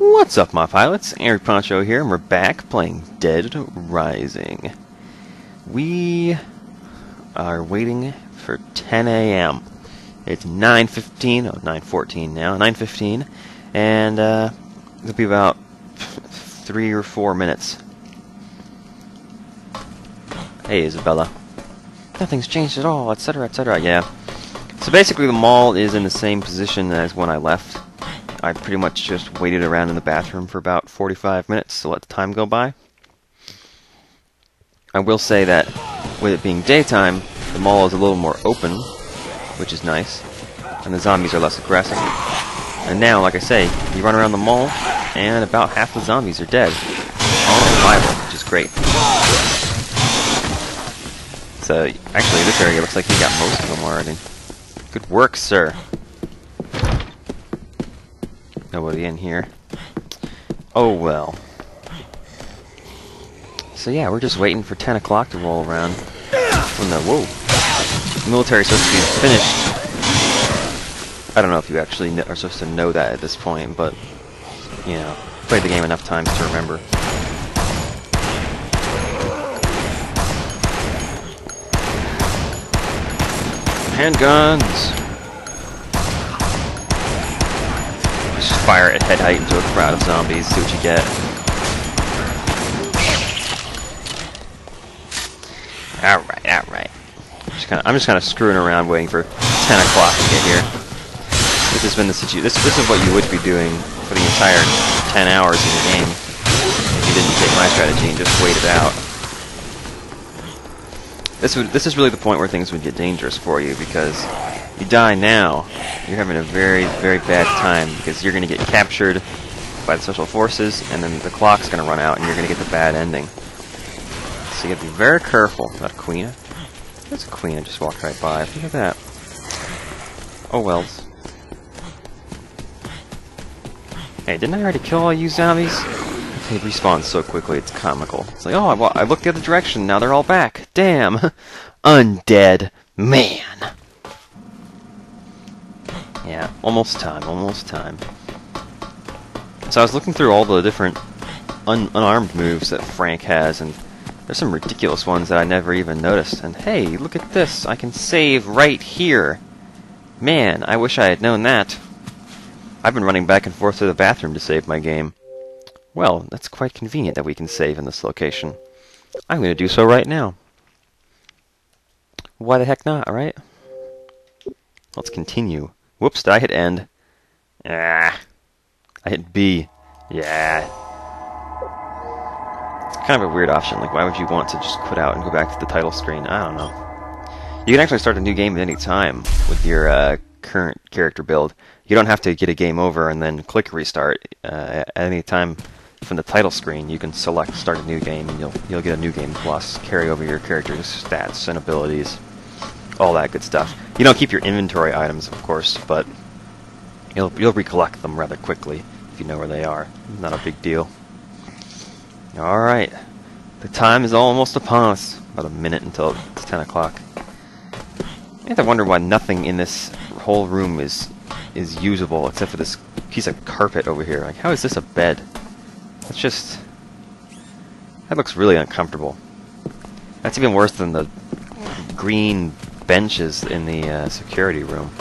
What's up, my pilots? Angryponcho here, and we're back playing Dead Rising. We are waiting for 10 a.m. It's 9:15, 9:14 now, 9:15, and it'll be about 3 or 4 minutes. Hey, Isabella. Nothing's changed at all, etc., etc. Yeah. So basically, the mall is in the same position as when I left. I pretty much just waited around in the bathroom for about 45 minutes to let the time go by. I will say that with it being daytime, the mall is a little more open, which is nice, and the zombies are less aggressive. And now, like I say, you run around the mall, and about half the zombies are dead. All survival, which is great. So, actually, this area looks like you got most of them already. Good work, sir. Nobody in here. Oh well. So yeah, we're just waiting for 10 o'clock to roll around. Oh no, whoa. The military's supposed to be finished. I don't know if you actually are supposed to know that at this point, but, you know, played the game enough times to remember. Handguns! Just fire at head height into a crowd of zombies, see what you get. Alright, alright. I'm just kind of screwing around waiting for 10 o'clock to get here. This has been the situation. This is what you would be doing for the entire 10 hours in the game if you didn't take my strategy and just wait it out. This is really the point where things would get dangerous for you, because you die now, you're having a very, very bad time, because you're going to get captured by the special forces, and then the clock's going to run out, and you're going to get the bad ending. So you have to be very careful. Is that a queen? That's a queen. I just walked right by. Look at that. Oh wells. Hey, didn't I already kill all you zombies? They respawn so quickly, it's comical. It's like, oh, I looked the other direction, now they're all back. Damn. Undead man. Yeah, almost time, almost time. So I was looking through all the different unarmed moves that Frank has, and there's some ridiculous ones that I never even noticed. And hey, look at this, I can save right here. Man, I wish I had known that. I've been running back and forth to the bathroom to save my game. Well, that's quite convenient that we can save in this location. I'm going to do so right now. Why the heck not, right? Let's continue. Whoops, did I hit end? Ah. I hit B. Yeah. It's kind of a weird option. Like, why would you want to just quit out and go back to the title screen? I don't know. You can actually start a new game at any time with your current character build. You don't have to get a game over and then click restart. At any time from the title screen, you can select start a new game, and you'll get a new game plus, carry over your character's stats and abilities, all that good stuff. You don't keep your inventory items, of course, but you'll recollect them rather quickly if you know where they are. Not a big deal. All right, the time is almost upon us. About a minute until it's 10 o'clock. I have to wonder why nothing in this whole room is usable except for this piece of carpet over here. Like, how is this a bed? That's just... that looks really uncomfortable. That's even worse than the green benches in the security room.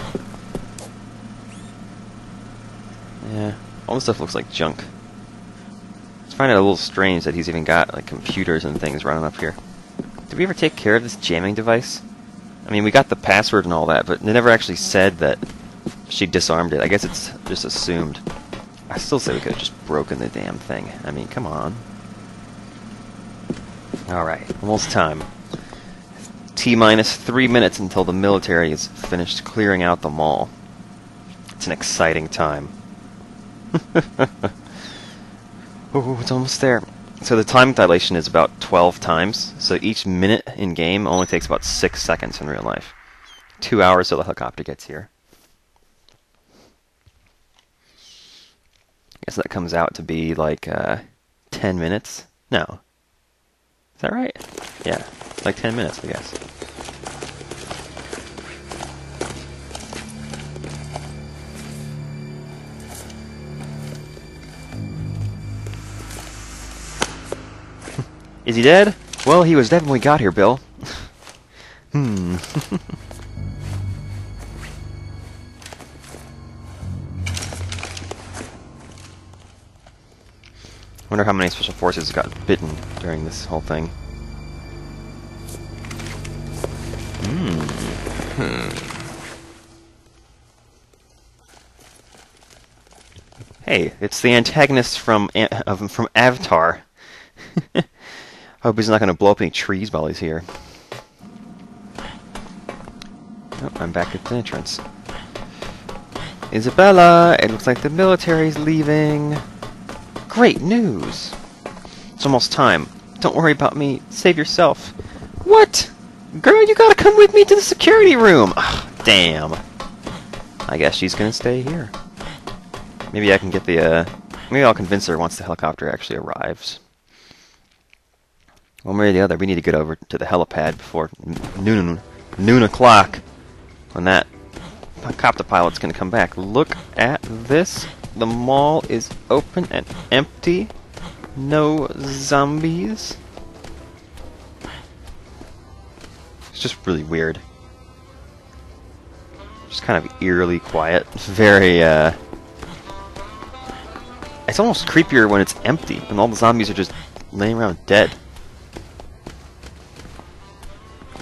Yeah, all this stuff looks like junk. I just find it a little strange that he's even got like computers and things running up here. Did we ever take care of this jamming device? I mean, we got the password and all that, but they never actually said that she disarmed it. I guess it's just assumed. I still say we could have just broken the damn thing. I mean, come on. Alright, almost time. T-minus 3 minutes until the military is finished clearing out the mall. It's an exciting time. Oh, it's almost there. So the time dilation is about 12 times, so each minute in game only takes about 6 seconds in real life. 2 hours till the helicopter gets here. I guess that comes out to be like 10 minutes? No. Is that right? Yeah, like 10 minutes, I guess. Is he dead? Well, he was dead when we got here, Bill. Hmm. Wonder how many special forces got bitten during this whole thing. Hey, it's the antagonist from Avatar. Hope he's not going to blow up any trees while he's here. Oh, I'm back at the entrance. Isabella, it looks like the military's leaving. Great news! It's almost time. Don't worry about me. Save yourself. What? Girl, you gotta come with me to the security room! Ugh, damn. I guess she's gonna stay here. Maybe I can get the, maybe I'll convince her once the helicopter actually arrives. One way or the other, we need to get over to the helipad before noon o'clock. When that copter pilot's gonna come back. Look at this. The mall is open and empty. No zombies. It's just really weird. Just kind of eerily quiet. Very, it's almost creepier when it's empty and all the zombies are just laying around dead.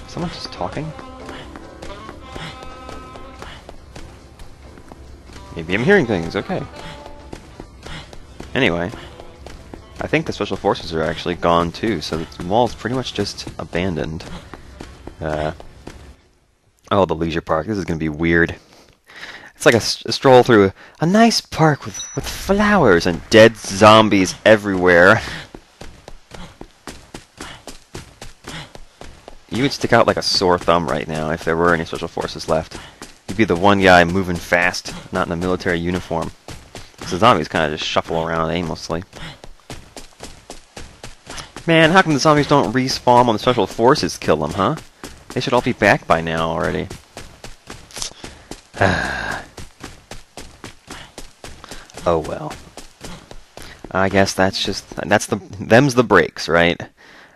Someone's just talking? Maybe I'm hearing things, okay. Anyway, I think the special forces are actually gone too, so the mall's pretty much just abandoned. Oh, the leisure park. This is going to be weird. It's like a stroll through a nice park with flowers and dead zombies everywhere. You would stick out like a sore thumb right now if there were any special forces left. You'd be the one guy moving fast, not in a military uniform. So the zombies kind of just shuffle around aimlessly. Man, how come the zombies don't respawn when the special forces kill them, huh? They should all be back by now already. Oh well. I guess them's the breaks, right?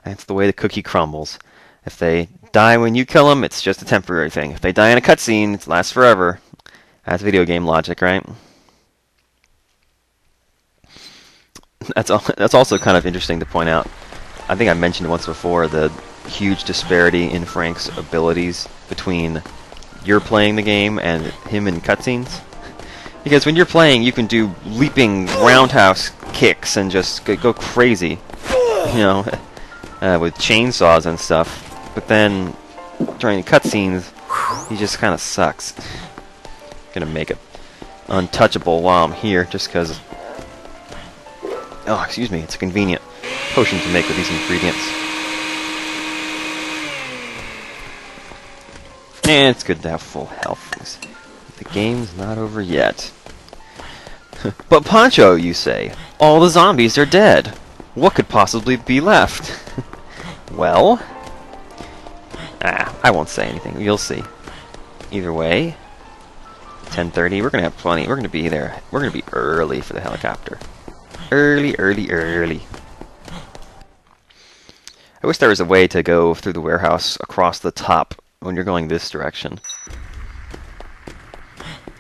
That's the way the cookie crumbles. If they die when you kill them, it's just a temporary thing. If they die in a cutscene, it lasts forever. That's video game logic, right? That's also kind of interesting to point out. I think I mentioned once before the huge disparity in Frank's abilities between you're playing the game and him in cutscenes. Because when you're playing, you can do leaping roundhouse kicks and just go crazy, you know, with chainsaws and stuff. But then during the cutscenes, he just kind of sucks. Gonna make it untouchable while I'm here, just because. Oh, excuse me, it's a convenient potion to make with these ingredients. And it's good to have full health. The game's not over yet. But Poncho, you say, all the zombies are dead. What could possibly be left? Well, I won't say anything. You'll see. Either way, 10:30. We're gonna have plenty. We're gonna be there. We're gonna be early for the helicopter. Early. I wish there was a way to go through the warehouse across the top when you're going this direction.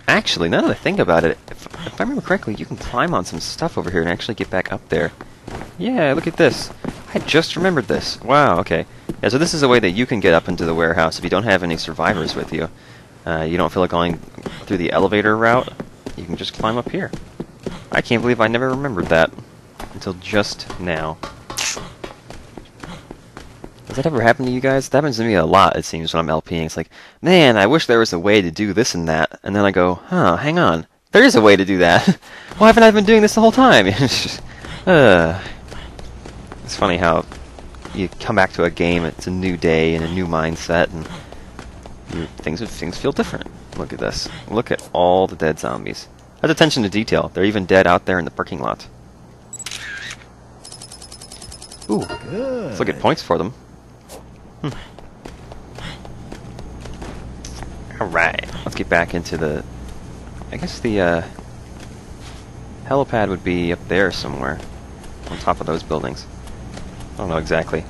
Actually, now that I think about it, if I remember correctly, you can climb on some stuff over here and actually get back up there. Yeah, look at this. I just remembered this. Wow, okay. Yeah, so this is a way that you can get up into the warehouse if you don't have any survivors with you. You don't feel like going through the elevator route. You can just climb up here. I can't believe I never remembered that until just now. Does that ever happen to you guys? That happens to me a lot, it seems, when I'm LPing. It's like, man, I wish there was a way to do this and that. And then I go, huh, hang on. There is a way to do that. Why haven't I been doing this the whole time? It's funny how you come back to a game, it's a new day and a new mindset, and things feel different. Look at this. Look at all the dead zombies. That's attention to detail. They're even dead out there in the parking lot. Ooh, good. Let's look at points for them. Alright, let's get back into the... I guess the helipad would be up there somewhere, on top of those buildings. I don't know exactly.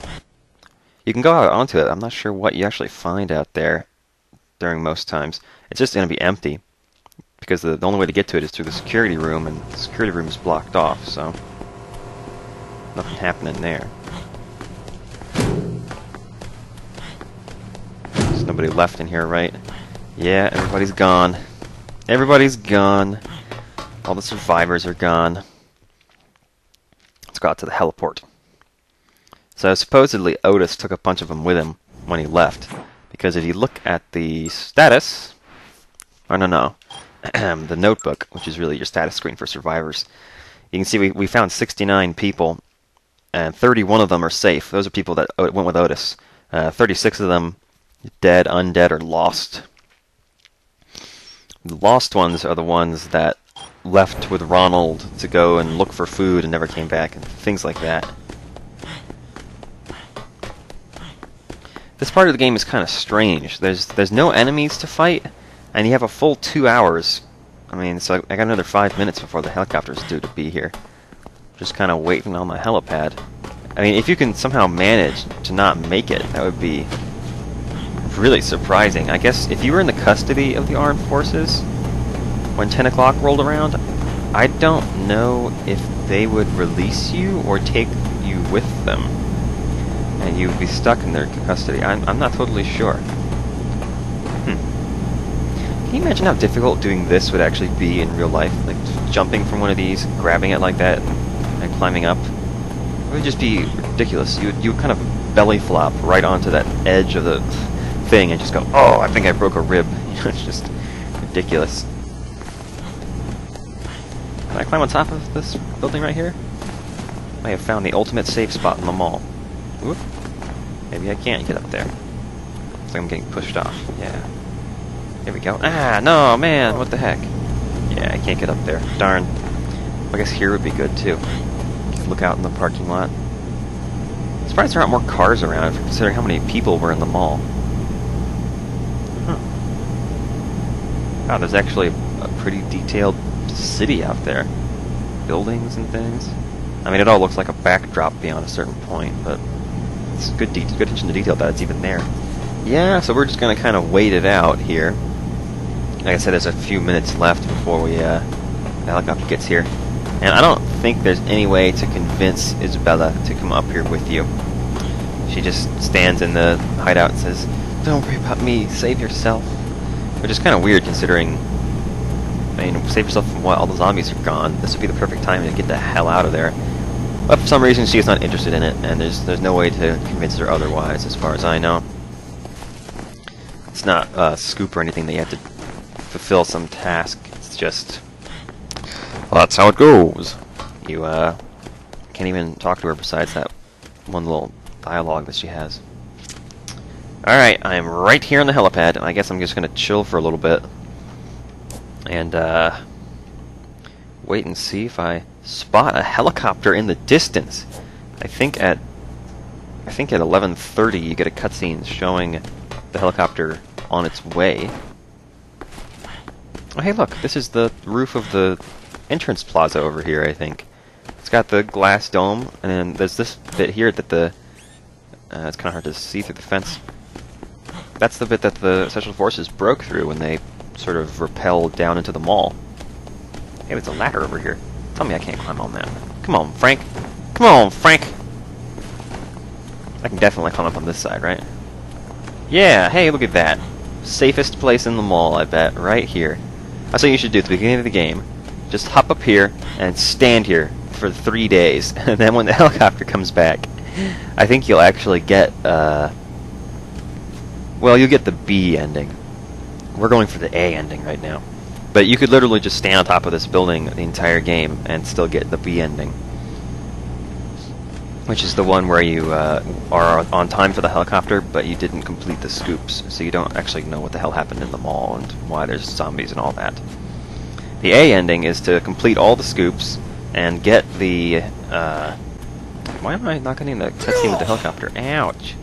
You can go out onto it. I'm not sure what you actually find out there during most times. It's just going to be empty, because the only way to get to it is through the security room, and the security room is blocked off, so nothing happening there. There's nobody left in here, right? Yeah, everybody's gone. Everybody's gone. All the survivors are gone. Let's go out to the heliport. So supposedly Otis took a bunch of them with him when he left, because if you look at the status, or no, the notebook, which is really your status screen for survivors, you can see we found 69 people, and 31 of them are safe. Those are people that went with Otis. 36 of them dead, undead, or lost. The lost ones are the ones that left with Ronald to go and look for food and never came back, and things like that. This part of the game is kind of strange. There's no enemies to fight, and you have a full 2 hours. I mean, so I got another 5 minutes before the helicopter's due to be here. Just kind of waiting on my helipad. I mean, if you can somehow manage to not make it, that would be really surprising. I guess if you were in the custody of the armed forces when 10 o'clock rolled around, I don't know if they would release you or take you with them, and you'd be stuck in their custody. I'm not totally sure. Can you imagine how difficult doing this would actually be in real life? Like jumping from one of these, grabbing it like that, and climbing up? It would just be ridiculous. You would kind of belly flop right onto that edge of the thing and just go, oh, I think I broke a rib. It's just ridiculous. Can I climb on top of this building right here? I have found the ultimate safe spot in the mall. Whoop. Maybe I can't get up there. Looks like I'm getting pushed off. Yeah. There we go. Ah, no, man, what the heck? Yeah, I can't get up there. Darn. I guess here would be good, too. Look out in the parking lot. I'm surprised there aren't more cars around, considering how many people were in the mall. Huh. Wow, there's actually a pretty detailed city out there. Buildings and things. I mean, it all looks like a backdrop beyond a certain point, but it's good attention to detail that it's even there. Yeah, so we're just going to kind of wait it out here. Like I said, there's a few minutes left before the helicopter gets here. And I don't think there's any way to convince Isabella to come up here with you. She just stands in the hideout and says, "Don't worry about me, save yourself." Which is kind of weird considering, I mean, save yourself from what? All the zombies are gone. This would be the perfect time to get the hell out of there. But for some reason she's not interested in it, and there's no way to convince her otherwise, as far as I know. It's not a scoop or anything that you have to fulfill some task. It's just, well, that's how it goes. You can't even talk to her besides that one little dialogue that she has. Alright, I'm right here on the helipad. I guess I'm just going to chill for a little bit. And wait and see if I spot a helicopter in the distance. I think at 11:30 you get a cutscene showing the helicopter on its way. Oh, hey, look, this is the roof of the entrance plaza over here, I think. It's got the glass dome, and then there's this bit here that it's kind of hard to see through the fence. That's the bit that the Special Forces broke through when they sort of rappelled down into the mall. Hey, there's a ladder over here. Tell me I can't climb on that. Come on, Frank. Come on, Frank! I can definitely climb up on this side, right? Yeah, hey, look at that. Safest place in the mall, I bet, right here. That's what you should do at the beginning of the game. Just hop up here and stand here for 3 days. And then when the helicopter comes back, I think you'll actually get, well, you'll get the B ending. We're going for the A ending right now. But you could literally just stand on top of this building the entire game and still get the B ending. Which is the one where you are on time for the helicopter, but you didn't complete the scoops, so you don't actually know what the hell happened in the mall and why there's zombies and all that. The A ending is to complete all the scoops and get the... why am I not getting the cutscene with the helicopter? Ouch!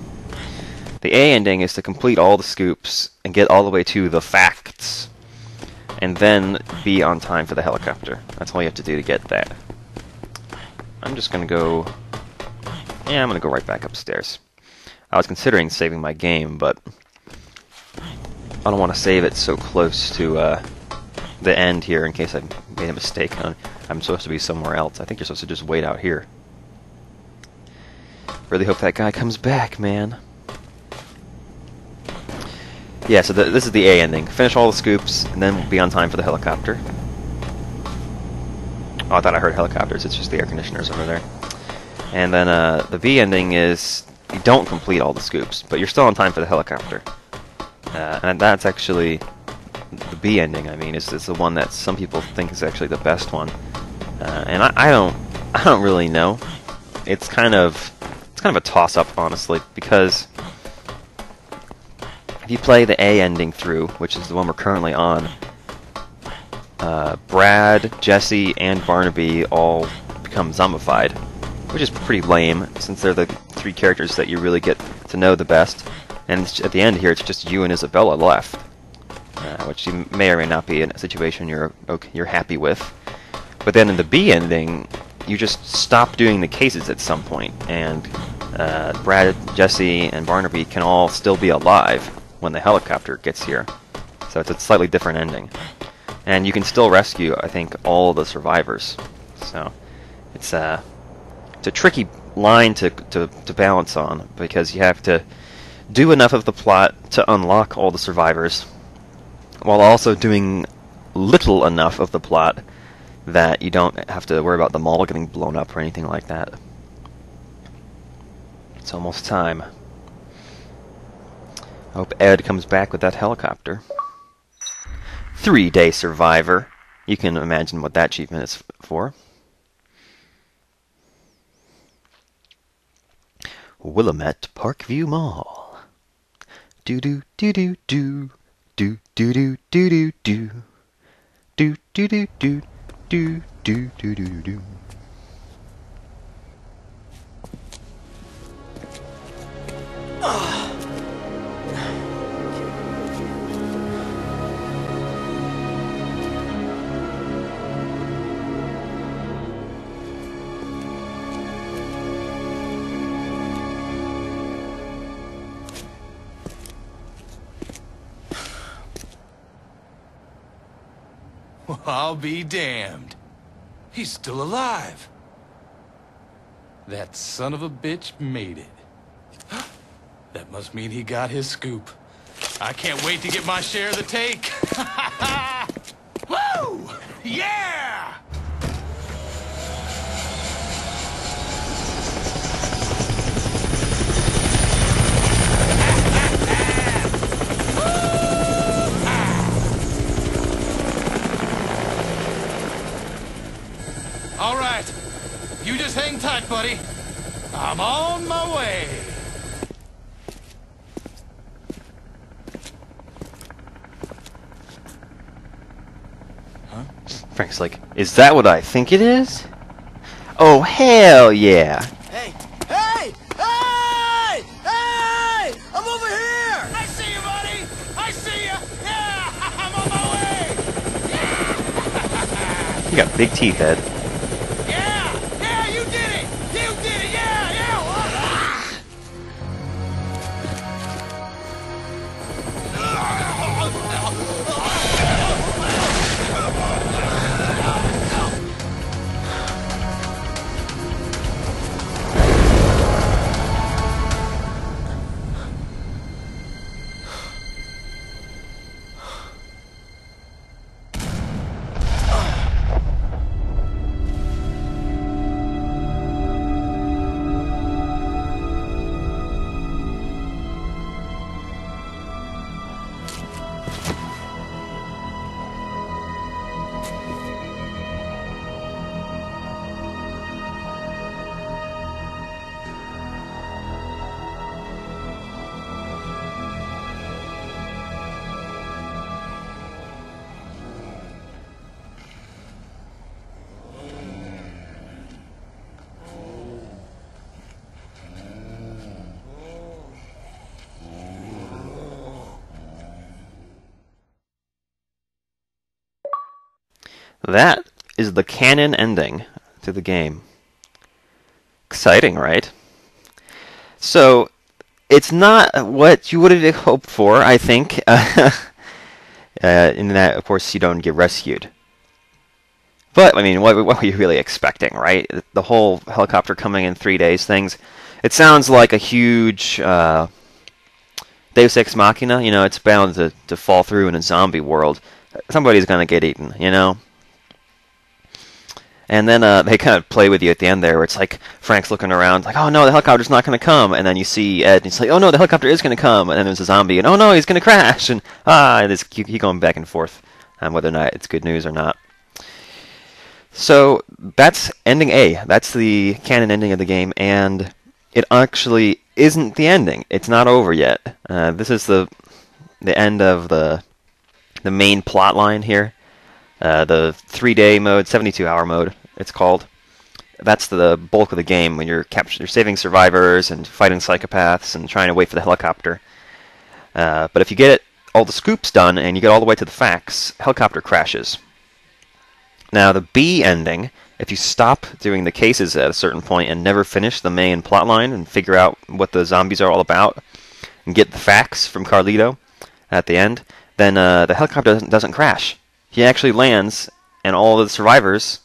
The A ending is to complete all the scoops and get all the way to the facts, and then be on time for the helicopter. That's all you have to do to get that. I'm just gonna go Yeah, I'm gonna go right back upstairs. I was considering saving my game, but I don't want to save it so close to the end here in case I made a mistake. I'm supposed to be somewhere else. I think you're supposed to just wait out here. Really hope that guy comes back, man. Yeah, so this is the A ending. Finish all the scoops, and then we'll be on time for the helicopter. Oh, I thought I heard helicopters. It's just the air conditioners over there. And then the B ending is you don't complete all the scoops, but you're still on time for the helicopter. And that's actually the B ending. I mean, is the one that some people think is actually the best one. And I don't really know. It's kind of a toss-up, honestly, because if you play the A ending through, which is the one we're currently on, Brad, Jesse, and Barnaby all become zombified, which is pretty lame, since they're the three characters that you really get to know the best. And at the end here, it's just you and Isabella left, which you may or may not be in a situation you're happy with. But then in the B ending, you just stop doing the cases at some point, and Brad, Jesse, and Barnaby can all still be alive when the helicopter gets here. So it's a slightly different ending. And you can still rescue, I think, all the survivors. So it's a tricky line to balance on, because you have to do enough of the plot to unlock all the survivors, while also doing little enough of the plot that you don't have to worry about the mall getting blown up or anything like that. It's almost time. I hope Ed comes back with that helicopter. 3-day survivor. You can imagine what that achievement is for. Willamette Parkview Mall. Do do do do do do do do do do do do do do do do do do do do. I'll be damned. He's still alive. That son of a bitch made it. That must mean he got his scoop. I can't wait to get my share of the take. Woo! Yeah! All right, you just hang tight, buddy. I'm on my way. Huh? Frank's like, is that what I think it is? Oh, hell yeah. Hey! Hey! Hey! Hey! I'm over here! I see you, buddy! I see you! Yeah! I'm on my way! Yeah! You got big teeth, Ed. Yeah! Yeah, you did it! You did it! Yeah! Yeah! That is the canon ending to the game. Exciting, right? So it's not what you would have hoped for, I think. In that, of course, you don't get rescued. But, I mean, what were you really expecting, right? The whole helicopter coming in 3 days things. It sounds like a huge Deus Ex Machina. You know, it's bound to fall through in a zombie world. Somebody's going to get eaten, you know? And then they kind of play with you at the end there, where it's like Frank's looking around, like, oh no, the helicopter's not going to come. And then you see Ed, and he's like, oh no, the helicopter is going to come. And then there's a zombie, and oh no, he's going to crash. And it's keep going back and forth on whether or not it's good news or not. So that's ending A. That's the canon ending of the game, and it actually isn't the ending. It's not over yet. This is the end of the main plot line here. The 3-day mode, 72-hour mode, it's called. That's the bulk of the game when you're saving survivors and fighting psychopaths and trying to wait for the helicopter. But if you get all the scoops done and you get all the way to the facts, helicopter crashes. Now, the B ending, if you stop doing the cases at a certain point and never finish the main plotline and figure out what the zombies are all about and get the facts from Carlito at the end, then the helicopter doesn't crash. He actually lands, and all the survivors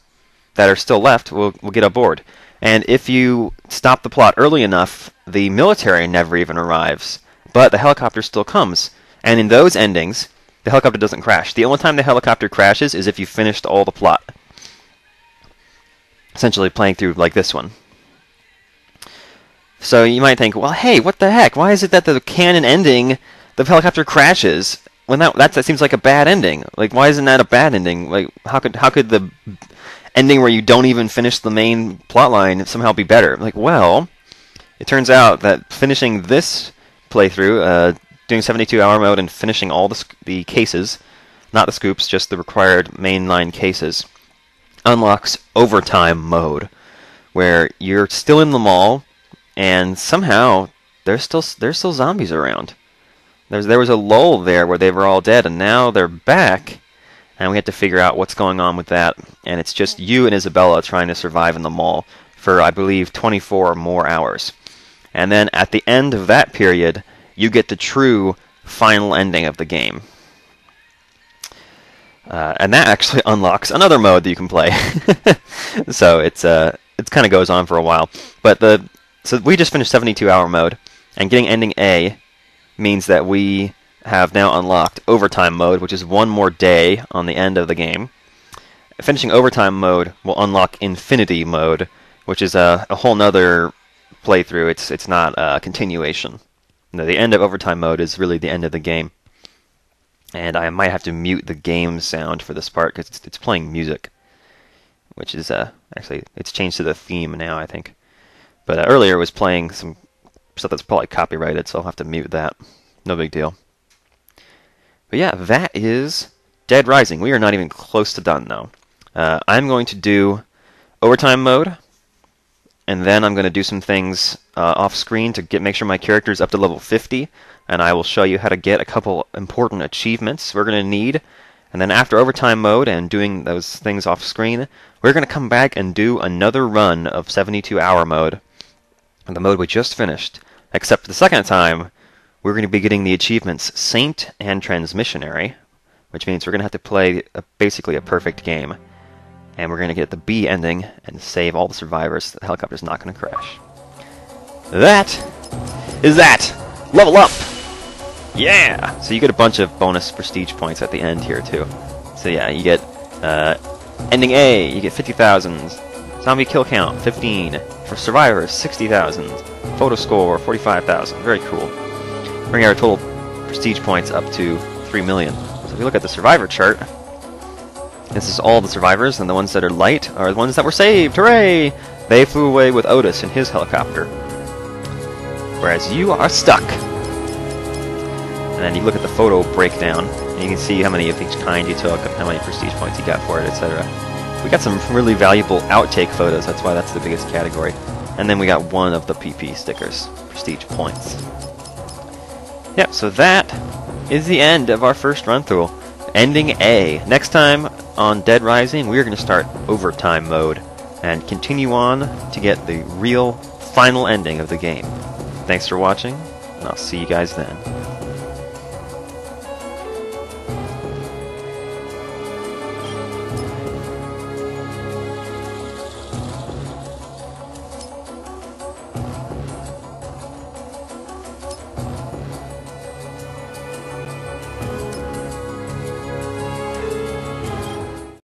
that are still left will get aboard. And if you stop the plot early enough, the military never even arrives, but the helicopter still comes. And in those endings, the helicopter doesn't crash. The only time the helicopter crashes is if you finished all the plot. Essentially playing through like this one. So you might think, well, hey, what the heck? Why is it that the canon ending, the helicopter crashes? When that seems like a bad ending. Like, why isn't that a bad ending? Like, how could the ending where you don't even finish the main plotline somehow be better? Like, well, it turns out that finishing this playthrough, doing 72-hour mode and finishing all the cases, not the scoops, just the required mainline cases, unlocks overtime mode, where you're still in the mall, and somehow there's still zombies around. There was a lull there where they were all dead, and now they're back, and we have to figure out what's going on with that. And it's just you and Isabella trying to survive in the mall for, I believe, 24 more hours. And then at the end of that period, you get the true final ending of the game. And that actually unlocks another mode that you can play. So it kind of goes on for a while. But so we just finished 72-hour mode, and getting ending A means that we have now unlocked overtime mode, which is one more day on the end of the game. Finishing overtime mode will unlock infinity mode, which is a whole nother playthrough. It's not a continuation. No, the end of overtime mode is really the end of the game. And I might have to mute the game sound for this part because it's playing music, which is actually it's changed to the theme now, I think. But earlier it was playing some stuff that's probably copyrighted, so I'll have to mute that. No big deal. But yeah, that is Dead Rising. We are not even close to done, though. I'm going to do overtime mode, and then I'm going to do some things off-screen to make sure my character is up to level 50, and I will show you how to get a couple important achievements we're going to need. And then after overtime mode and doing those things off-screen, we're going to come back and do another run of 72-hour mode, the mode we just finished. Except the second time, we're going to be getting the achievements Saint and Transmissionary, which means we're going to have to play basically a perfect game. And we're going to get the B ending and save all the survivors. The helicopter's not going to crash. That is that! Level up! Yeah! So you get a bunch of bonus prestige points at the end here, too. So yeah, you get ending A, you get 50,000. Zombie kill count, 15. For survivors, 60,000. Photo score, 45,000. Very cool. Bring our total prestige points up to 3 million. So if you look at the survivor chart, this is all the survivors, and the ones that are light are the ones that were saved. Hooray! They flew away with Otis in his helicopter. Whereas you are stuck. And then you look at the photo breakdown, and you can see how many of each kind you took, and how many prestige points you got for it, etc. We got some really valuable outtake photos, that's why that's the biggest category. And then we got one of the PP stickers, prestige points. Yep, so that is the end of our first run-through. Ending A. Next time on Dead Rising, we are going to start overtime mode and continue on to get the real final ending of the game. Thanks for watching, and I'll see you guys then.